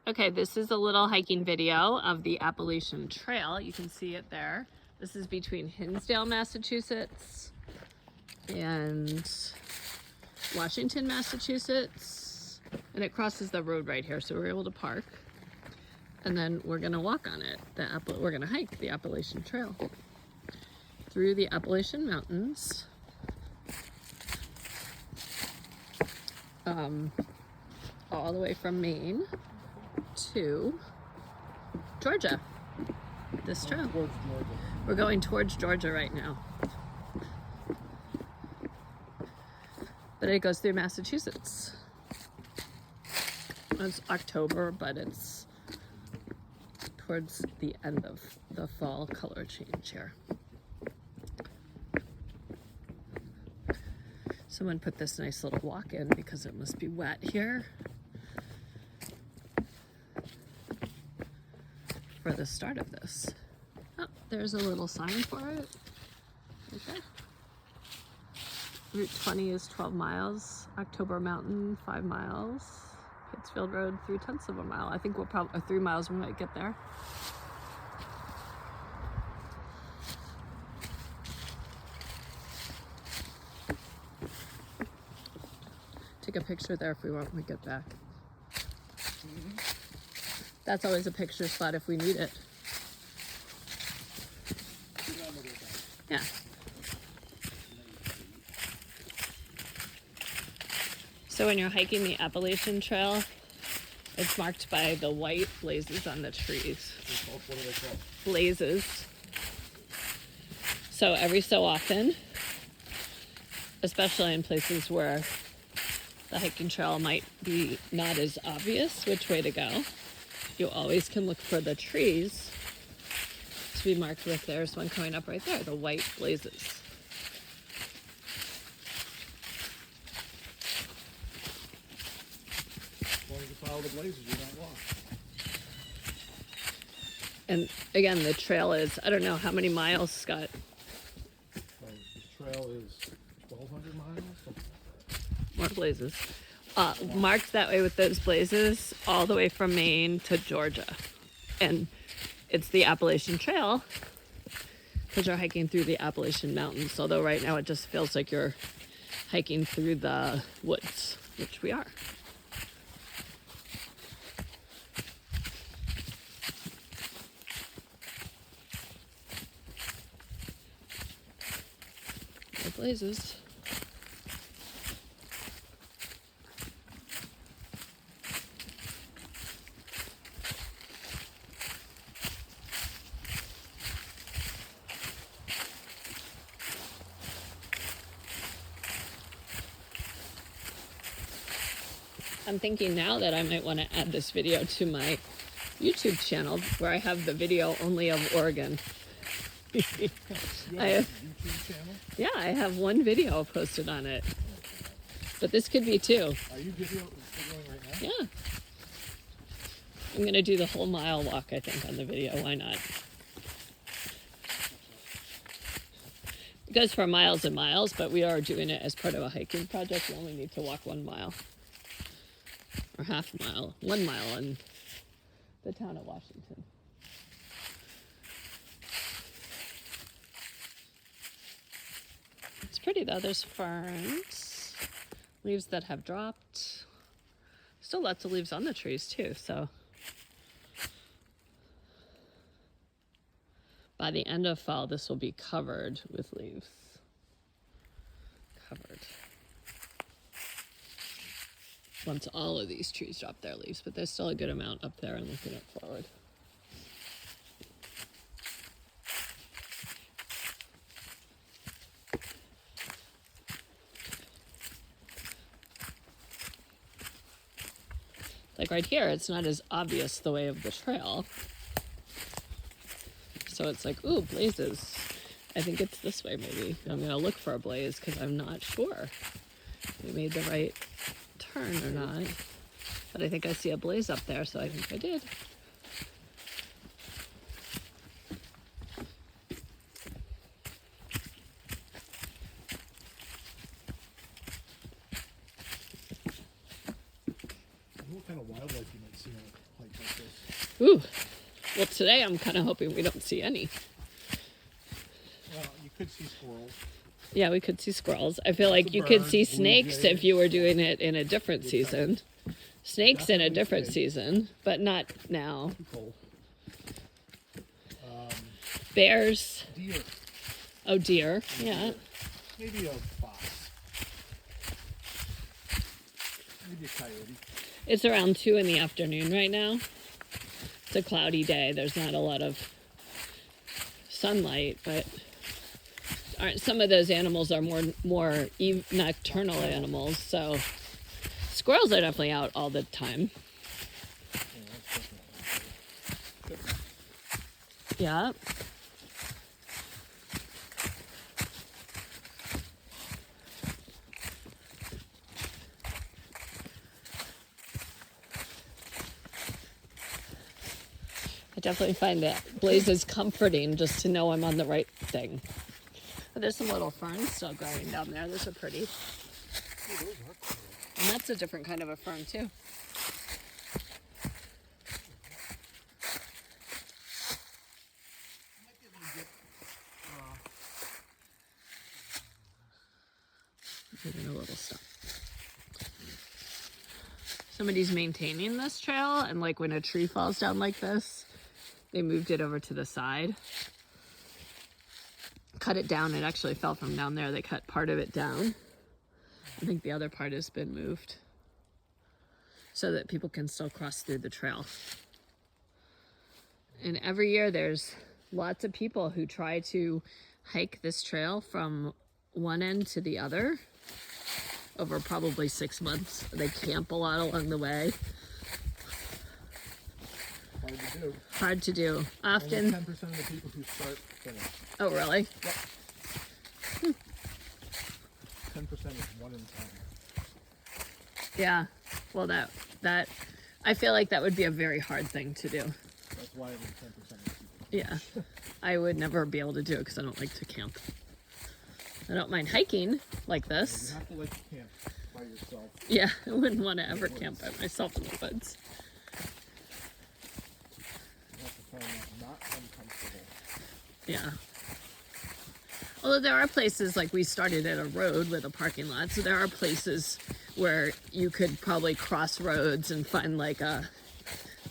Okay, this is a little hiking video of the Appalachian Trail. You can see it there. This is between Hinsdale, Massachusetts and Washington, Massachusetts. And it crosses the road right here, so we're able to park. And then we're gonna walk on it. We're gonna hike the Appalachian Trail through the Appalachian Mountains. All the way from Maine to Georgia. This trail. We're going towards Georgia right now. But it goes through Massachusetts. It's October, but it's towards the end of the fall color change here. Someone put this nice little walk in because it must be wet here for the start of this. Oh, there's a little sign for it. Okay. Route 20 is 12 miles. October Mountain, 5 miles. Pittsfield Road, 3/10 of a mile. I think we'll probably, 3 miles we might get there. Take a picture there if we want when we get back. That's always a picture spot if we need it. Yeah. So when you're hiking the Appalachian Trail, it's marked by the white blazes on the trees. What are they called? Blazes. So every so often, especially in places where the hiking trail might be not as obvious which way to go, you always can look for the trees to be marked with, there's one coming up right there, the white blazes. As long as you follow the blazes, you're not lost. And again, the trail is, I don't know how many miles, Scott? The trail is 1,200 miles. More blazes. Marked that way with those blazes all the way from Maine to Georgia. And it's the Appalachian Trail because you're hiking through the Appalachian Mountains. Although right now it just feels like you're hiking through the woods, which we are. More blazes. I'm thinking now that I might want to add this video to my YouTube channel where I have the video only of Oregon. You have a YouTube channel? Yeah, I have one video posted on it. But this could be two. Are you videoing right now? Yeah. I'm going to do the whole mile walk, I think, on the video. Why not? It goes for miles and miles, but we are doing it as part of a hiking project. We only need to walk 1 mile. Or half a mile, 1 mile in the town of Washington. It's pretty though, there's ferns, leaves that have dropped. Still lots of leaves on the trees too, so. By the end of fall, this will be covered with leaves. Covered. Once all of these trees drop their leaves, but there's still a good amount up there and looking it forward. Like right here, it's not as obvious the way of the trail. So it's like, ooh, blazes. I think it's this way maybe. I'm gonna look for a blaze because I'm not sure if we made the right turn or not, but I think I see a blaze up there, so I think I did. What kind of wildlife feel like you might see on a hike like this. Ooh. Well, today I'm kind of hoping we don't see any. Well, you could see squirrels. Yeah, we could see squirrels. I feel like you Birds, could see blue snakes jays. if you were doing it in a different season. Snakes in a Definitely different snakes. season, but not now. Too cold. Bears. Deer. Oh, deer. Yeah. Maybe a fox. Maybe a coyote. It's around 2 in the afternoon right now. It's a cloudy day. There's not a lot of sunlight, but aren't some of those animals are more nocturnal animals, so squirrels are definitely out all the time. Yeah, that's definitely. Yeah. I definitely find that blazes comforting just to know I'm on the right thing. But there's some little ferns still growing down there. Those are pretty. Oh, those are cool. And that's a different kind of a fern too. Might be able to get, Even a little stuff. Somebody's maintaining this trail, and like when a tree falls down like this, they moved it over to the side. Cut it down. It actually fell from down there. They cut part of it down. I think the other part has been moved so that people can still cross through the trail. And every year there's lots of people who try to hike this trail from one end to the other over probably 6 months. They camp a lot along the way. hard to do. Hard to do. Often. Only 10% of the people who start finish. Oh, really? Yep. 10% is 1 in 10. Yeah. Well, that I feel like that would be a very hard thing to do. That's why only 10% of people. Yeah. I would never be able to do it because I don't like to camp. I don't mind hiking like You this. have to like to camp by yourself. Yeah, I wouldn't want to ever camp by myself in the woods. You have to find it not uncomfortable. Yeah. Although there are places, like we started at a road with a parking lot, so there are places where you could probably cross roads and find like a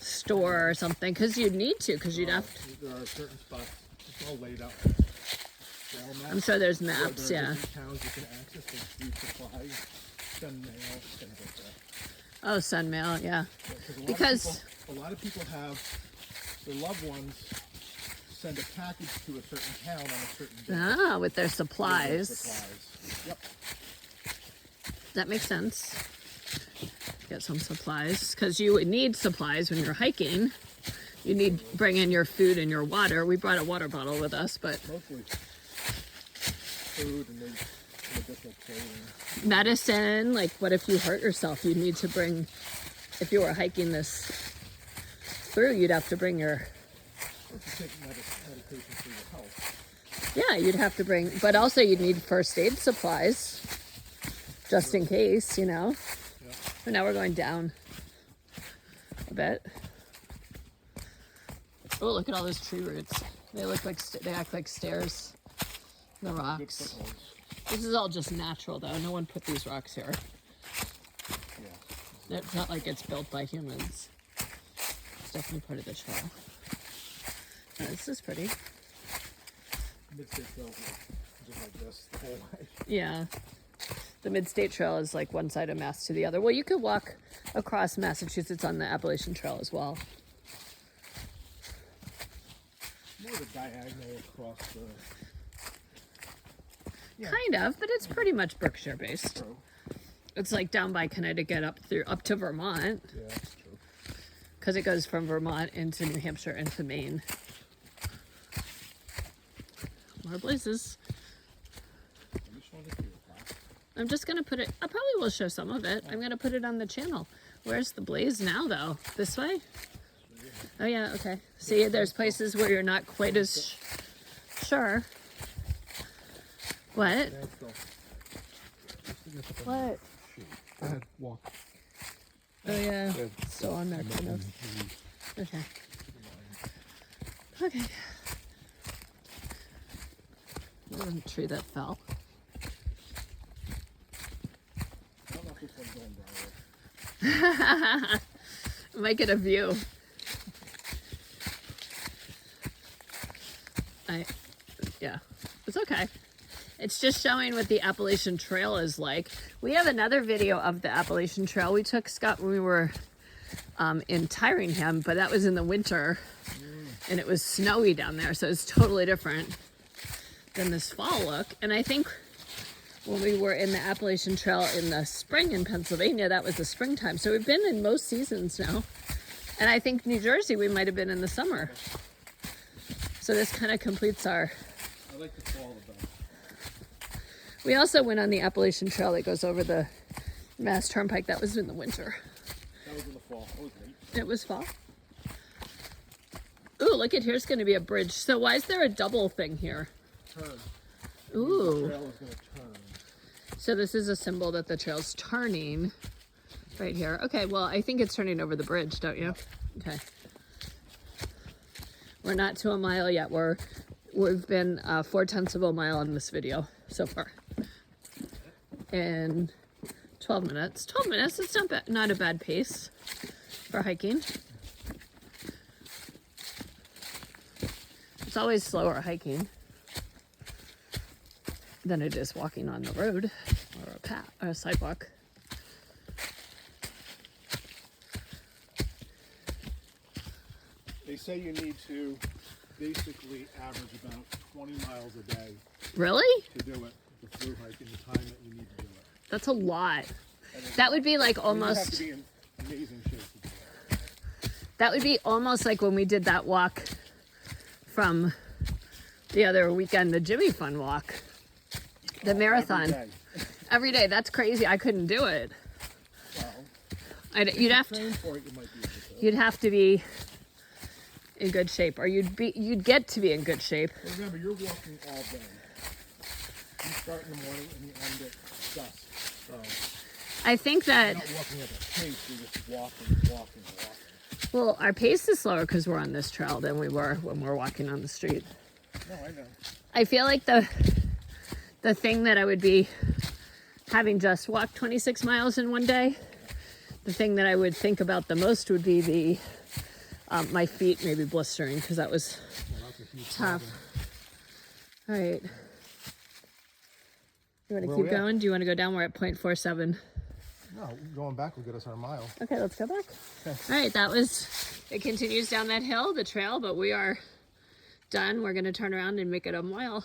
store or something, because you'd need to, because you'd have to. There are certain spots, it's all laid out. Trail maps. I'm sure there's Where maps, there are yeah. different towns you can access like food supplies, send mail, things like that. Oh, sun mail, yeah. Yeah, Because- a lot of people have their loved ones send a package to a certain town on a certain day. Ah, with their With their supplies. supplies. Yep. That makes sense. Get some supplies, because you would need supplies when you're hiking. You need bring in your food and your water. We brought a water bottle with us, but Mostly food and maybe some additional clothing. medicine, like what if you hurt yourself? You'd need to bring, if you were hiking this through, you'd have to bring your, Or if you take medication for your health. yeah, you'd have to bring, but also you'd need first aid supplies, just in case, you know. Yeah. But now we're going down a bit. Oh, look at all those tree roots. They look like, they act like stairs. The Good rocks. footholds. This is all just natural, though. No one put these rocks here. Yeah. It's not like it's built by humans. It's definitely part of the trail. Oh, this is pretty. Mid-state trails are just like this the whole way. Yeah. The Mid-State Trail is like one side of Mass to the other. Well, you could walk across Massachusetts on the Appalachian Trail as well. More of a diagonal across the. Yeah. Kind of, but it's pretty much Berkshire based. True. It's like down by Connecticut up to Vermont, Yeah, that's true. because it goes from Vermont into New Hampshire into Maine. More blazes. I just wanted to do it. I'm just gonna put it, I probably will show some of it. I'm gonna put it on the channel. Where's the blaze now though? This way? Oh yeah, okay. See, there's places where you're not quite as sure. What? Let's go. What? Shoot. Go ahead, walk. Oh yeah, Good. still on there kind of. Okay. Okay. There's a tree that fell. I don't know if this one's going down. Might get a view. Yeah, it's okay. It's just showing what the Appalachian Trail is like. We have another video of the Appalachian Trail. We took Scott when we were in Tyringham, but that was in the winter and it was snowy down there. So it's totally different than this fall look. And I think when we were in the Appalachian Trail in the spring in Pennsylvania, that was the springtime. So we've been in most seasons now. And I think New Jersey, we might have been in the summer. So this kind of completes our... I like the fall of them. We also went on the Appalachian Trail that goes over the Mass Turnpike. That was in the winter. That was in the fall. That was late. It was fall. Ooh, look at here's going to be a bridge. So why is there a double thing here? Turn. Ooh. The trail is going to turn. So this is a symbol that the trail's turning right here. Okay, well, I think it's turning over the bridge, don't you? Okay. We're not to a mile yet. We've been 4/10 of a mile in this video so far. And 12 minutes. 12 minutes, it's not a bad pace for hiking. It's always slower hiking than it is walking on the road or a path or a sidewalk. They say you need to basically average about 20 miles a day Really? to do it, the through hike, in the time that you need to do it. That's a lot. That would be like You have almost, to be in amazing shape to do it. that would be almost like when we did that walk from the other weekend, the Jimmy Fun walk, the marathon. Every day. Every day. That's crazy. I couldn't do it. Well, You'd have train to, for it, you might be able to. you'd have to be in good shape, or you'd get to be in good shape. But remember, you're walking all day. You start in the morning and you end at dusk. So I think you're that, not walking at a pace, you're just walking. well, our pace is slower because we're on this trail than we were when we were walking on the street. No, I know. I feel like the thing that I would be having just walked 26 miles in one day, the thing that I would think about the most would be the my feet maybe blistering because that was tough. All right. You want to keep going? Do you want to go down? We're at 0.47. No, going back will get us our mile. Okay, let's go back. Okay. All right, it continues down that hill, the trail, but we are done. We're going to turn around and make it a mile.